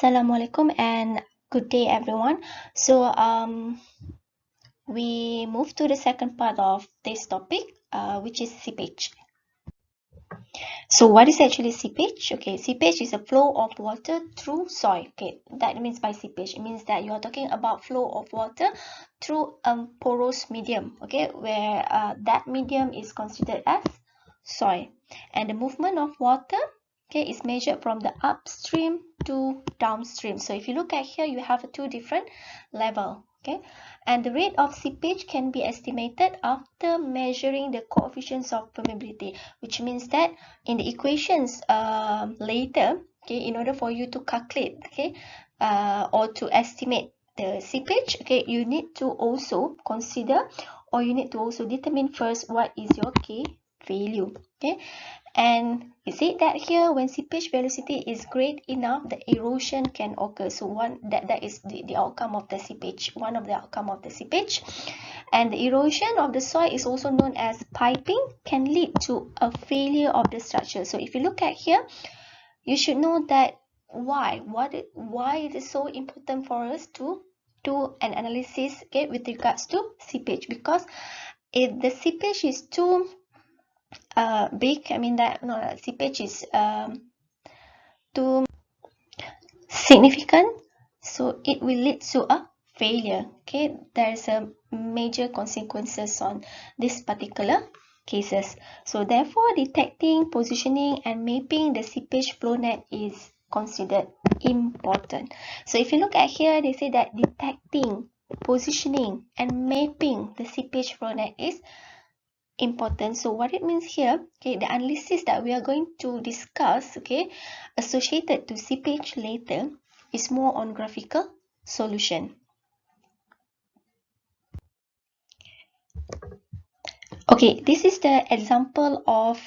Assalamualaikum and good day everyone. We move to the second part of this topic, which is seepage. So what is actually seepage? Okay, seepage is a flow of water through soil. Okay, that means by seepage, it means that you are talking about flow of water through a porous medium, okay, where that medium is considered as soil. And the movement of water, okay, is measured from the upstream to downstream. So if you look at here, you have two different level, okay, and the rate of seepage can be estimated after measuring the coefficients of permeability, which means that in the equations later, okay, in order for you to calculate, okay, or to estimate the seepage, okay, you need to also consider, or you need to also determine first what is your K value, okay. And you see that here, when seepage velocity is great enough, the erosion can occur. So that is the outcome of the seepage, one of the outcome of the seepage. And the erosion of the soil is also known as piping, can lead to a failure of the structure. So if you look at here, you should know that why it is so important for us to do an analysis, okay, with regards to seepage, because if the seepage is too big, I mean that seepage is too significant, so it will lead to a failure, okay. There's a major consequences on this particular cases. So therefore, detecting, positioning and mapping the seepage flow net is considered important. So if you look at here, they say that detecting, positioning and mapping the seepage flow net is important. So what it means here, okay, the analysis that we are going to discuss, okay, associated to seepage later, is more on graphical solution. Okay, this is the example of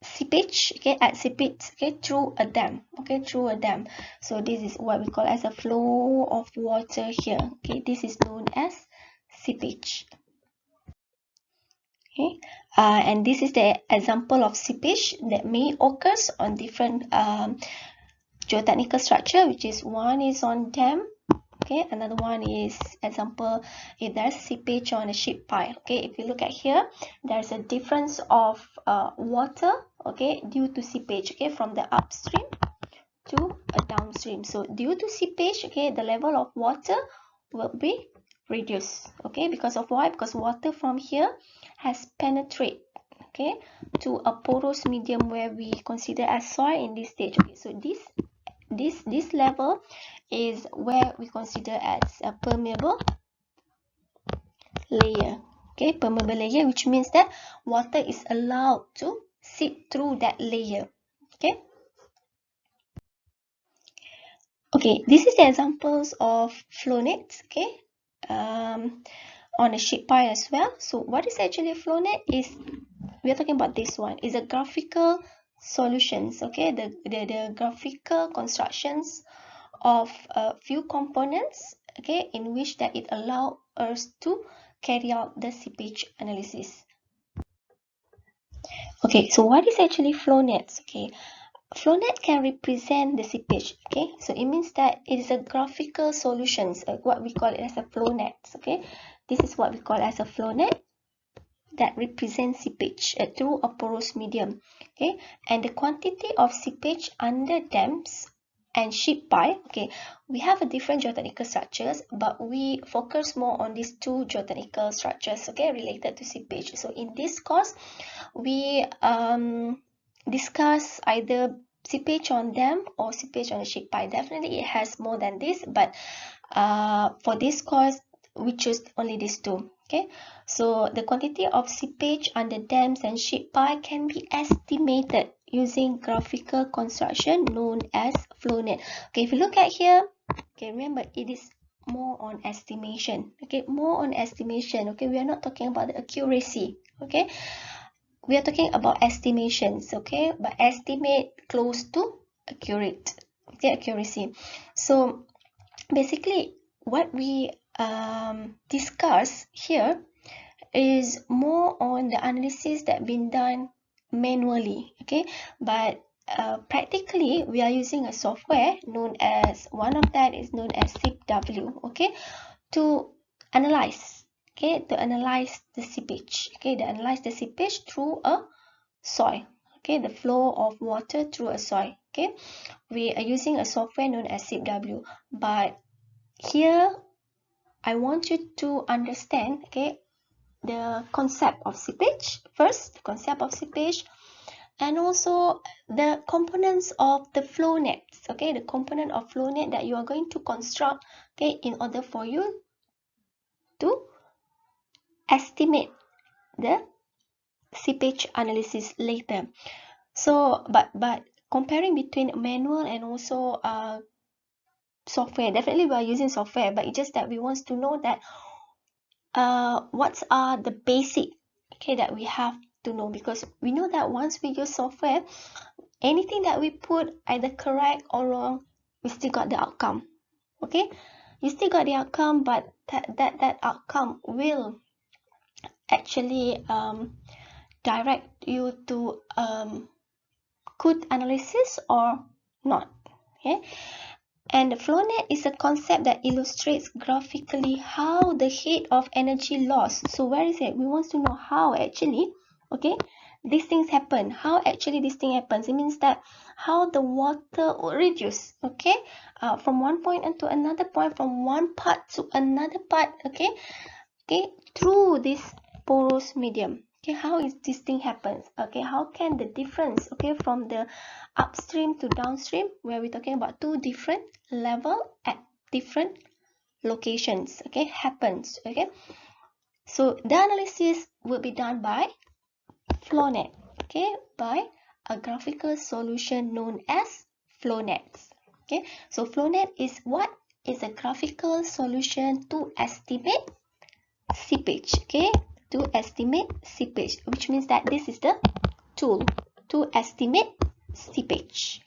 seepage, okay, at seepage, okay, through a dam, okay, through a dam. So this is what we call as a flow of water here, okay. This is known as seepage. Okay, and this is the example of seepage that may occur on different geotechnical structure, which is one is on dam, okay, another one is example if there's seepage on a ship pile. Okay, if you look at here, there's a difference of water, okay, due to seepage, okay, from the upstream to a downstream. So due to seepage, okay, the level of water will be reduced, okay, because of why? Because water from here has penetrated, okay, to a porous medium where we consider as soil in this stage. Okay, so this level is where we consider as a permeable layer, okay, permeable layer, which means that water is allowed to seep through that layer, okay. Okay, this is the examples of flow nets, okay, on a ship pile as well. So what is actually a flow net is, we are talking about this one, is a graphical solutions, okay, the graphical constructions of a few components, okay, in which that it allows us to carry out the seepage analysis. Okay, so what is actually flow nets? Okay, flow net can represent the seepage, okay, so it means that it is a graphical solutions, what we call it as a flow net, okay. This is what we call as a flow net that represents seepage through a porous medium, okay, and the quantity of seepage under dams and ship pile, okay, we have a different geotechnical structures, but we focus more on these two geotechnical structures, okay, related to seepage. So in this course, we discuss either seepage on dam or seepage on a ship pile. Definitely it has more than this, but for this course we choose only these two, okay. So the quantity of seepage under dams and ship pile can be estimated using graphical construction known as flow net. Okay, if you look at here, okay, remember it is more on estimation, okay, more on estimation, okay. We are not talking about the accuracy, okay, we are talking about estimations, okay, but estimate close to accurate, okay, accuracy. So basically what we discuss here is more on the analysis that been done manually, okay, but practically we are using a software known as, one of that is known as SEEPAGE, okay, to analyze, okay, to analyze the seepage, okay, to analyze the seepage through a soil, okay, the flow of water through a soil, okay. We are using a software known as SEEPAGE, but here I want you to understand, okay, the concept of seepage first, the concept of seepage, and also the components of the flow nets, okay, the component of flow net that you are going to construct, okay, in order for you to estimate the seepage analysis later. So but comparing between manual and also software, definitely we are using software, but it's just that we want to know that what are the basic, okay, that we have to know, because we know that once we use software, anything that we put, either correct or wrong, we still got the outcome, okay, you still got the outcome, but that outcome will actually direct you to good analysis or not, okay. And the flow net is a concept that illustrates graphically how the head of energy loss. So where is it? We want to know how actually, okay, these things happen. How actually this thing happens. It means that how the water will reduce, okay, from one point to another point, from one part to another part, okay, through this porous medium. Okay, how is this thing happens? Okay, how can the difference, okay, from the upstream to downstream, where we're talking about two different level at different locations, okay, happens, okay. So the analysis will be done by flow net, okay, by a graphical solution known as flow nets, okay. So flow net is what? Is a graphical solution to estimate seepage, okay, to estimate seepage, which means that this is the tool to estimate seepage.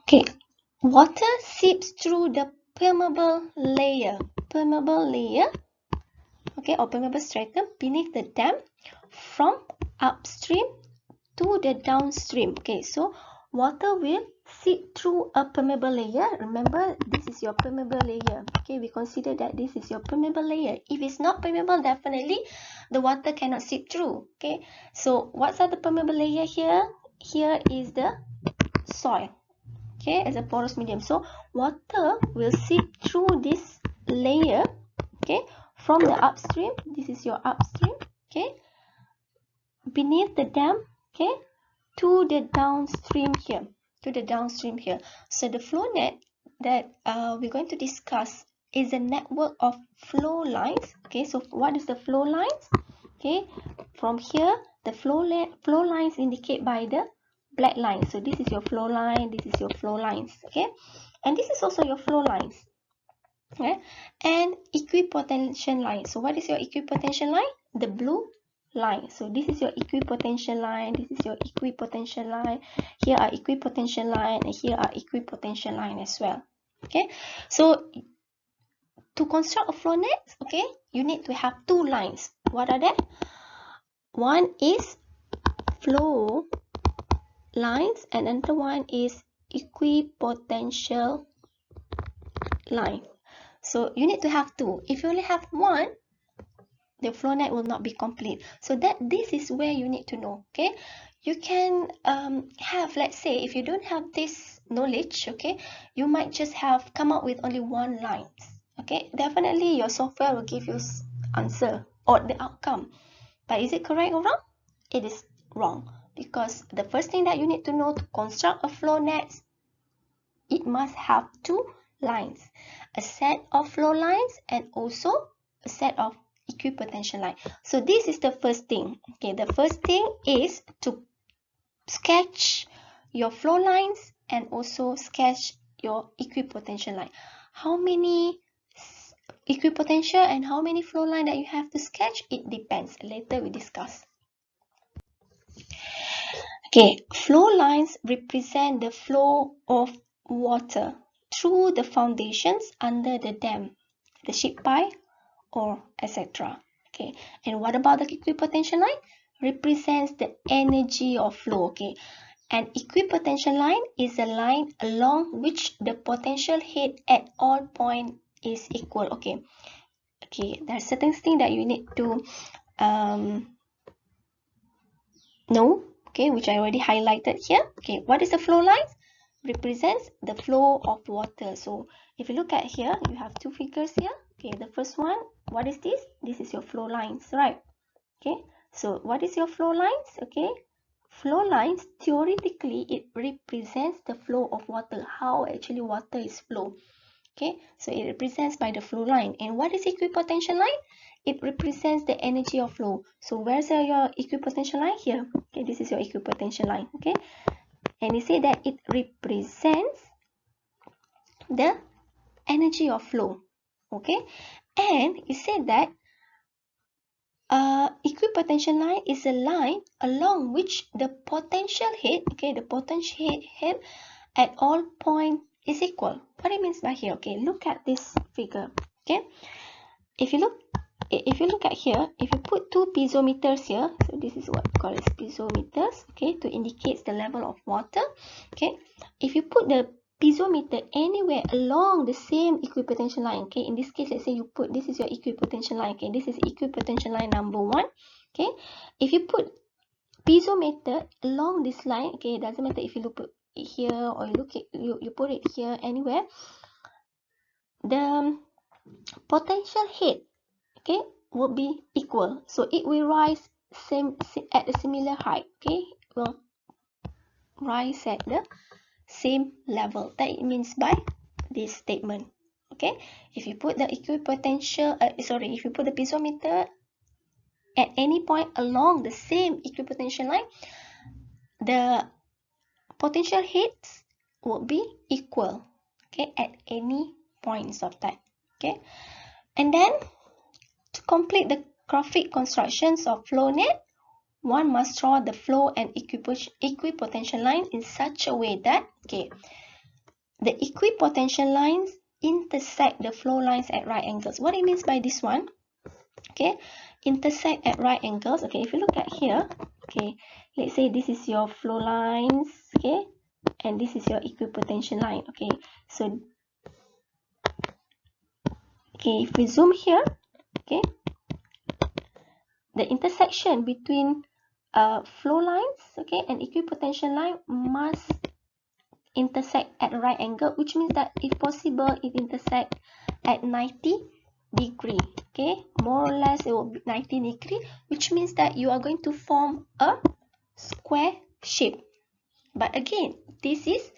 Okay, water seeps through the permeable layer, okay, or permeable stratum beneath the dam from upstream to the downstream. Okay, so water will seep through a permeable layer. Remember, this is your permeable layer. Okay, we consider that this is your permeable layer. If it's not permeable, definitely the water cannot seep through. Okay, so what's are the permeable layer here? Here is the soil, okay, as a porous medium. So water will seep through this layer, okay, from the upstream. This is your upstream, okay, beneath the dam, okay, to the downstream here, So the flow net that we're going to discuss is a network of flow lines, okay. So what is the flow lines? Okay, from here the flow lines indicate by the black line. So this is your flow line, this is your flow lines, okay, and this is also your flow lines, okay, and equipotential line. So what is your equipotential line? The blue line. So this is your equipotential line, this is your equipotential line, here are equipotential line, and here are equipotential line as well, okay. So to construct a flow net, okay, you need to have two lines. What are they? One is flow lines and another one is equipotential line. So you need to have two. If you only have one, the flow net will not be complete. So that this is where you need to know, okay. You can have, let's say, if you don't have this knowledge, okay, you might just have come up with only one line, okay. Definitely your software will give you answer or the outcome, but is it correct or wrong? It is wrong, because the first thing that you need to know to construct a flow net, it must have two lines, a set of flow lines and also a set of equipotential line. So this is the first thing, okay. The first thing is to sketch your flow lines and also sketch your equipotential line. How many equipotential and how many flow line that you have to sketch, it depends. Later we discuss. Okay, flow lines represent the flow of water through the foundations under the dam, the ship pipe, or etc. Okay, and what about the equipotential line? represents the energy of flow. Okay, an equipotential line is a line along which the potential head at all points is equal. Okay, there are certain things that you need to know, okay, which I already highlighted here. Okay, what is the flow line? Represents the flow of water. So if you look at here, you have two figures here. Okay, the first one, what is this? This is your flow lines, right? Okay, so what is your flow lines? Okay, flow lines, theoretically, it represents the flow of water, how actually water is flow. Okay, so it represents by the flow line. And what is equipotential line? It represents the energy of flow. So where's your equipotential line? Here. Okay, this is your equipotential line. Okay, and you say that it represents the energy of flow. Okay, and you said that equipotential line is a line along which the potential head, okay, the potential head at all points is equal. What it means by here? Okay, look at this figure. Okay, if you look at here, if you put two piezometers here, so this is what we call as piezometers, okay, to indicate the level of water. Okay, if you put the piezometer anywhere along the same equipotential line, okay, in this case, let's say you put, this is your equipotential line, okay, this is equipotential line number 1. Okay, if you put piezometer along this line, okay, it doesn't matter if you look it here or you put it here, anywhere, the potential head, okay, will be equal. So it will rise at a similar height. Okay, will rise at the same level. That it means by this statement. Okay, if you put the equipotential, if you put the piezometer at any point along the same equipotential line, the potential heads will be equal. Okay, at any points of that. Okay, and then to complete the graphic constructions of flow net, one must draw the flow and equipotential line in such a way that, okay, the equipotential lines intersect the flow lines at right angles. What it means by this one? Okay, intersect at right angles. Okay, if you look at here, okay, let's say this is your flow lines, okay, and this is your equipotential line. Okay, so okay, if we zoom here, okay, the intersection between flow lines, okay, and equipotential line must intersect at a right angle, which means that if possible it intersect at 90 degree. Okay, more or less it will be 90 degree, which means that you are going to form a square shape. But again, this is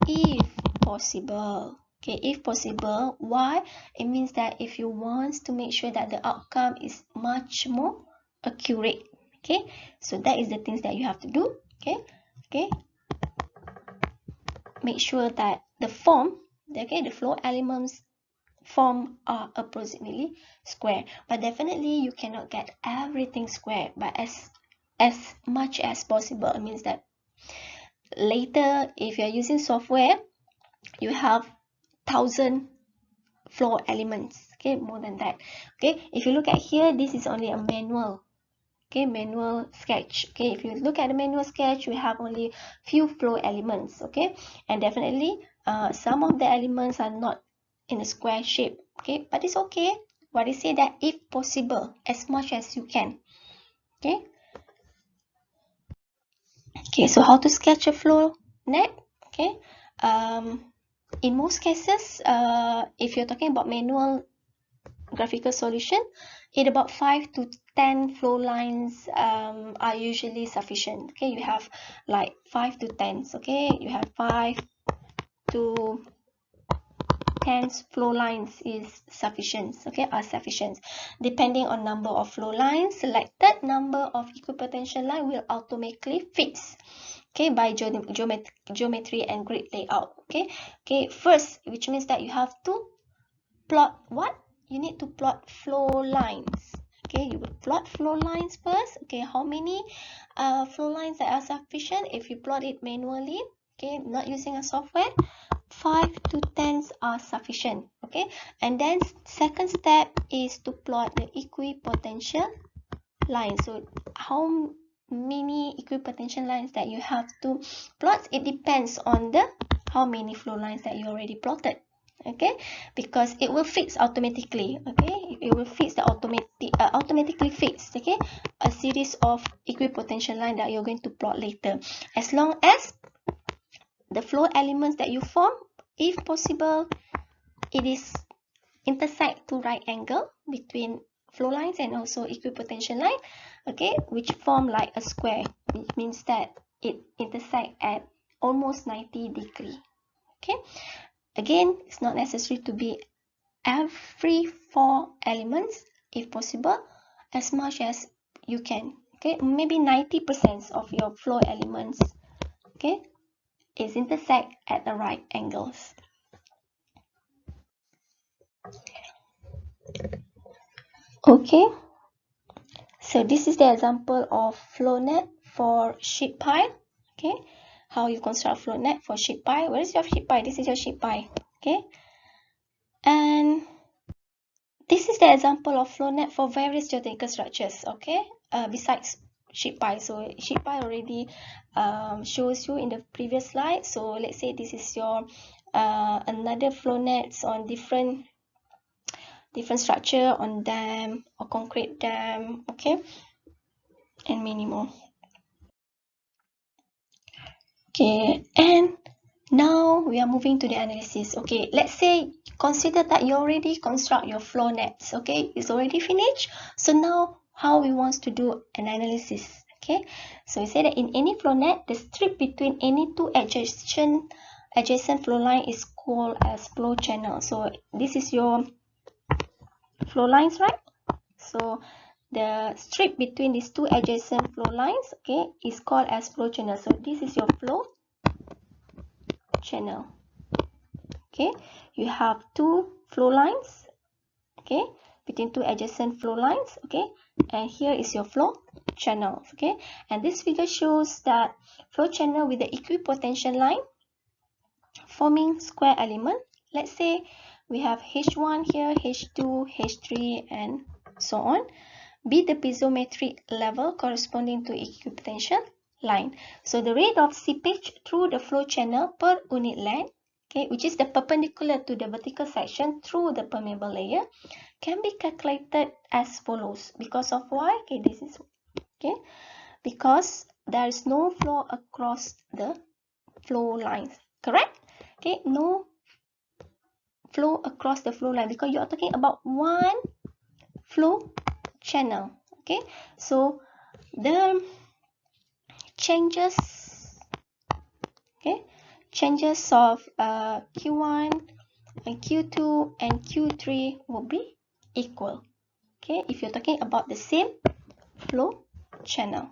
if possible. Okay, if possible. Why? It means that if you want to make sure that the outcome is much more accurate. Okay, so that is the things that you have to do. Okay, make sure that the form, okay, the flow elements form are approximately square, but definitely you cannot get everything square, but as much as possible. It means that later, if you're using software, you have 1,000 flow elements. Okay, more than that. Okay, if you look at here, this is only a manual. Okay, manual sketch. Okay, if you look at the manual sketch, we have only few flow elements. Okay, and definitely some of the elements are not in a square shape. Okay, but it's okay. What I say that if possible, as much as you can. Okay. Okay, so how to sketch a flow net? Okay, in most cases, if you're talking about manual graphical solution, in about 5 to 10 flow lines are usually sufficient. Okay, you have like 5 to 10. Okay, you have 5 to 10 flow lines is sufficient. Okay, are sufficient. Depending on number of flow lines, selected number of equipotential line will automatically fix. Okay, by geometry and grid layout. Okay, first, which means that you have to plot what? You need to plot flow lines. Okay, you will plot flow lines first. Okay, how many flow lines that are sufficient? If you plot it manually, okay, not using a software, 5 to 10 are sufficient. Okay, and then second step is to plot the equipotential line. So how many equipotential lines that you have to plot? It depends on the how many flow lines that you already plotted. Okay, because it will fix automatically. Okay, it will fix the automatically fix. Okay, a series of equipotential line that you're going to plot later, as long as the flow elements that you form, if possible, it is intersect to right angle between flow lines and also equipotential line, okay, which form like a square, which means that it intersect at almost 90 degree. Okay, again, it's not necessary to be every 4 elements, if possible, as much as you can. Okay, maybe 90% of your flow elements, okay, is intersect at the right angles. Okay, so this is the example of flow net for sheet pile. Okay, how you construct flow net for sheet pile. Where is your sheet pile? This is your sheet pile. Okay, and this is the example of flow net for various geotechnical structures. Okay, besides sheet pile. So sheet pile already shows you in the previous slide. So let's say this is your another flow nets on different structure, on dam or concrete dam, okay, and many more. Okay, and now we are moving to the analysis. Okay, let's say consider that you already construct your flow nets. Okay, it's already finished. So now how we want to do an analysis. Okay, so we say that in any flow net, the strip between any two adjacent flow line is called as flow channel. So this is your flow lines, right? So the strip between these two adjacent flow lines, okay, is called as flow channel. So this is your flow channel. Okay, you have two flow lines, okay, between two adjacent flow lines, okay, and here is your flow channel. Okay, and this figure shows that flow channel with the equipotential line forming square element. Let's say we have H1 here, H2, H3, and so on, be the piezometric level corresponding to equipotential line. So the rate of seepage through the flow channel per unit length, okay, which is the perpendicular to the vertical section through the permeable layer, can be calculated as follows. Because of why? Okay, this is okay, because there is no flow across the flow lines. Correct? Okay, no flow across the flow line because you are talking about one flow channel. Okay, so the changes, okay, changes of Q1 and Q2 and Q3 will be equal. Okay, if you're talking about the same flow channel.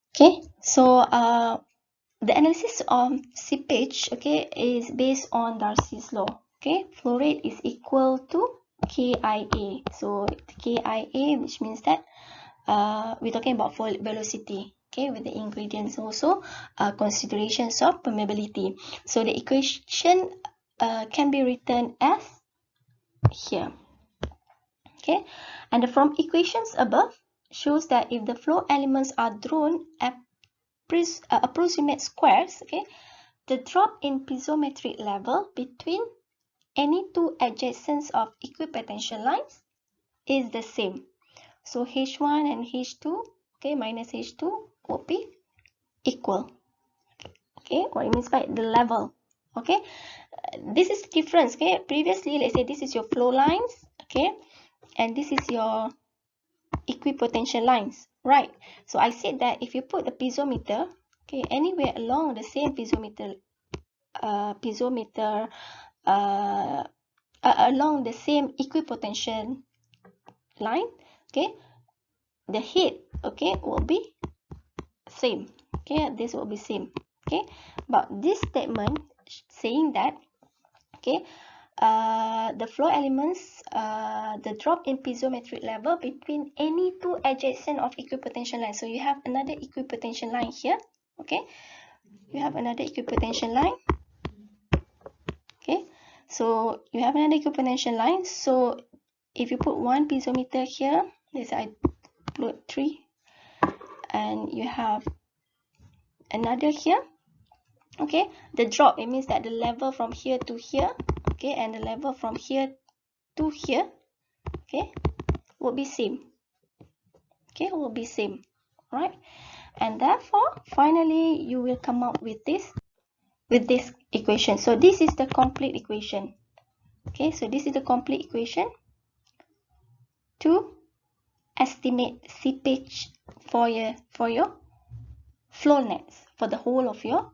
Okay, so the analysis of seepage, okay, is based on Darcy's law. Okay, flow rate is equal to KIA. So KIA, which means that we're talking about flow velocity, okay, with the ingredients also considerations of permeability. So the equation can be written as here. Okay, and from equations above shows that if the flow elements are drawn at approximate squares, okay, the drop in piezometric level between any two adjacents of equipotential lines is the same. So H1 and H2, okay, minus H2 will be equal. Okay, what it means by the level. Okay, this is the difference. Okay, previously, let's say this is your flow lines, okay, and this is your equipotential lines, right? So I said that if you put the piezometer, okay, anywhere along the same piezometer, along the same equipotential line, okay, the head, okay, will be same. Okay, this will be same. Okay, but this statement saying that, okay, the flow elements, the drop in piezometric level between any two adjacent of equipotential lines. So you have another equipotential line here. Okay, you have another equipotential line. Okay, so you have another equipotential line. So if you put one piezometer here, let's say I put 3, and you have another here. Okay, the drop, it means that the level from here to here, okay, and the level from here to here, okay, would be same. Okay, will be same, right? And therefore, finally, you will come up with this equation. So this is the complete equation. Okay, so this is the complete equation to estimate seepage for your flow nets, for the whole of your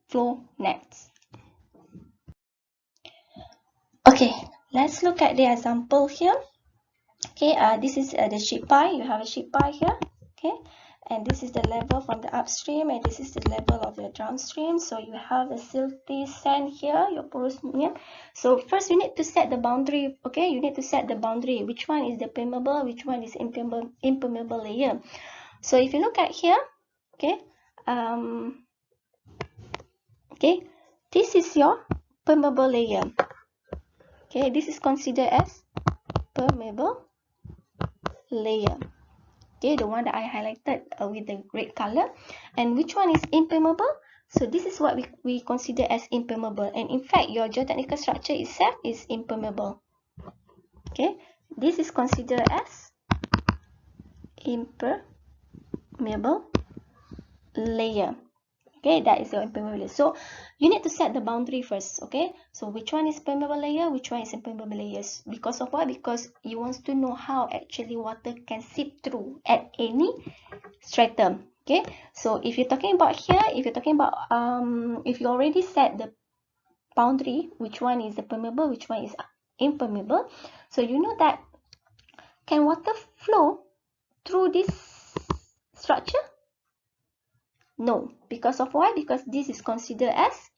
flow nets. Okay, let's look at the example here. Okay, this is the sheet pie. You have a sheet pie here. Okay, and this is the level from the upstream, and this is the level of the downstream. So you have the silty sand here, your porous medium. So first you need to set the boundary. Okay, you need to set the boundary. Which one is the permeable? Which one is impermeable layer? So if you look at here, okay, okay, this is your permeable layer. Okay, this is considered as permeable layer. Okay, the one that I highlighted with the red color. And which one is impermeable? So this is what we consider as impermeable. And in fact, your geotechnical structure itself is impermeable. Okay, this is considered as impermeable layer. Okay, that is your impermeable layer. So you need to set the boundary first. Okay, so which one is permeable layer, which one is impermeable layers? Because of what? Because you want to know how actually water can seep through at any stratum. Okay, so if you're talking about here, if you're talking about if you already set the boundary, which one is the permeable, which one is impermeable, so you know that can water flow through this structure? No, because of why? Because this is considered as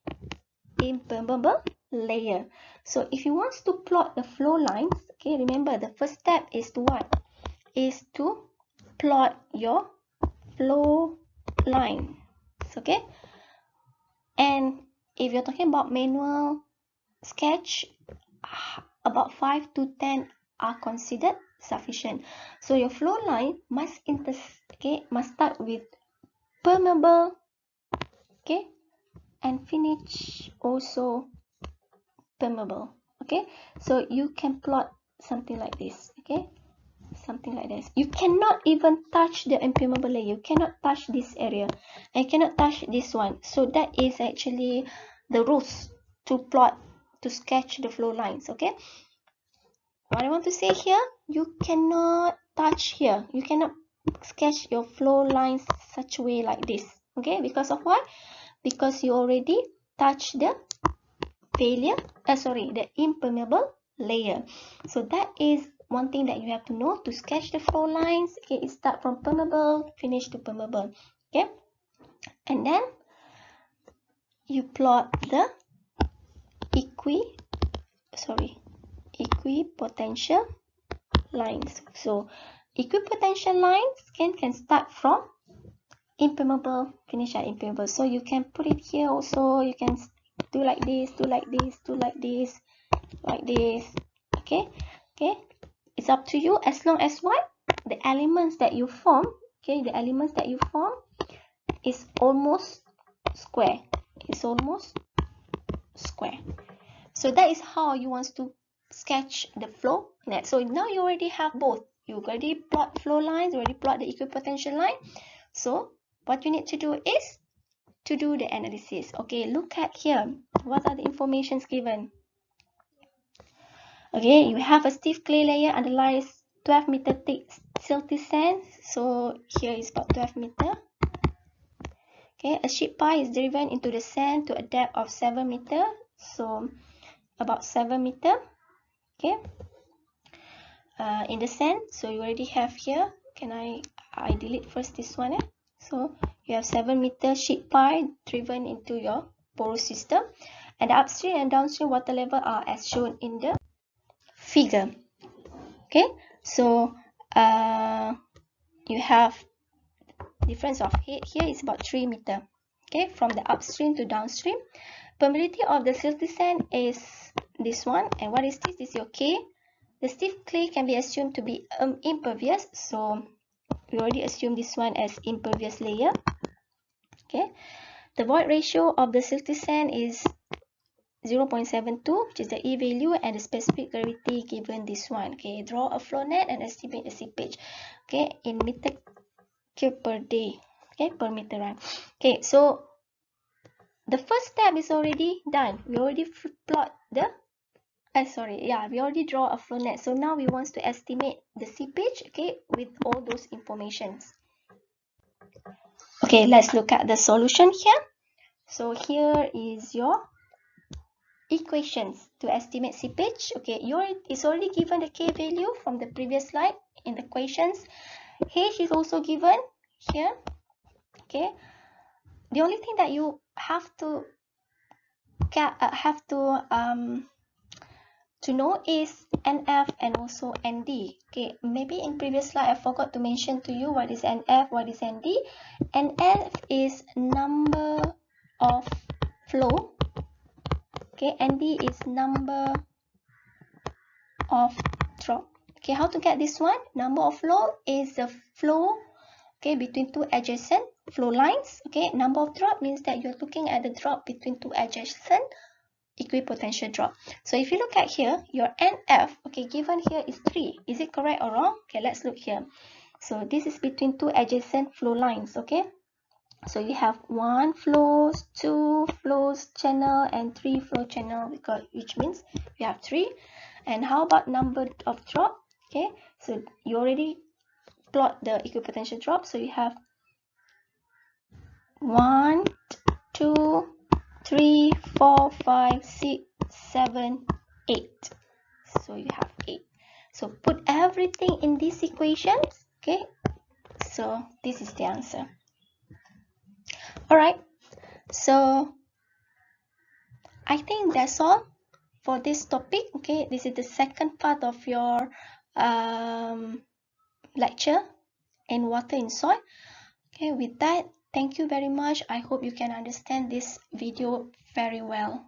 impermeable layer. So if you want to plot the flow lines, okay, remember the first step is to what? Is to plot your flow line. Okay, and if you're talking about manual sketch, about 5 to 10 are considered sufficient. So your flow line must start with permeable, okay, and finish also permeable. Okay, so you can plot something like this. Okay, something like this. You cannot even touch the impermeable layer. You cannot touch this area, and cannot touch this one. So that is actually the rules to plot, to sketch the flow lines. Okay, what I want to say here, you cannot touch here. You cannot sketch your flow lines such a way like this. Okay, because of what? Because you already touched the the impermeable layer. So that is one thing that you have to know to sketch the flow lines. Okay, it start from permeable, finish to permeable. Okay, and then you plot the equipotential lines. So equipotential lines can start from impermeable, finish at impermeable. So you can put it here also. You can do like this, do like this, do like this, like this. Okay, okay, it's up to you, as long as what? The elements that you form, okay, the elements that you form is almost square. It's almost square. So that is how you want to sketch the flow net. So now you already have both. You already plot flow lines, you already plot the equipotential line. So what you need to do is to do the analysis. Okay, look at here. What are the informations given? Okay, you have a stiff clay layer underlies 12 meter thick silty sand. So here is about 12 meter. Okay, a sheet pie is driven into the sand to a depth of 7 meter. So about 7 meter. Okay, in the sand. So you already have here. Can I delete first this one? So you have 7 meter sheet pie driven into your porous system, and the upstream and downstream water level are as shown in the figure. Okay, so you have difference of height here is about 3 meter. Okay, from the upstream to downstream. Permeability of the silty sand is this one, and what is this? This is your K. The stiff clay can be assumed to be impervious, so we already assumed this one as impervious layer. Okay, the void ratio of the silty sand is 0.72, which is the E value, and the specific gravity given this one. Okay, draw a flow net and estimate the seepage. Okay, in meter cube per day. Okay, per meter run. Okay, so the first step is already done. We already plot the we already draw a flow net. So now we want to estimate the seepage, okay, with all those informations. Okay, let's look at the solution here. So here is your equations to estimate seepage. Okay, it's already given the K value from the previous slide in the equations. H is also given here. Okay, the only thing that you have to know is NF and also ND. Okay, maybe in previous slide I forgot to mention to you what is NF, what is ND. NF is number of flow. Okay, ND is number of drop. Okay, how to get this one? Number of flow is the flow, okay, between two adjacent flow lines. Okay, number of drop means that you're looking at the drop between two adjacent equipotential drop. So if you look at here, your NF, okay, given here is 3. Is it correct or wrong? Okay, let's look here. So this is between two adjacent flow lines. Okay, so you have 1 flows, 2 flows channel, and 3 flow channel, which means you have 3. And how about number of drop? Okay, so you already plot the equipotential drop. So you have 1, 2, 3, 4, 5, 6, 7, 8. So you have 8. So put everything in these equations. Okay, so this is the answer. Alright, so I think that's all for this topic. Okay, this is the second part of your lecture in water in soil. Okay, with that, thank you very much. I hope you can understand this video very well.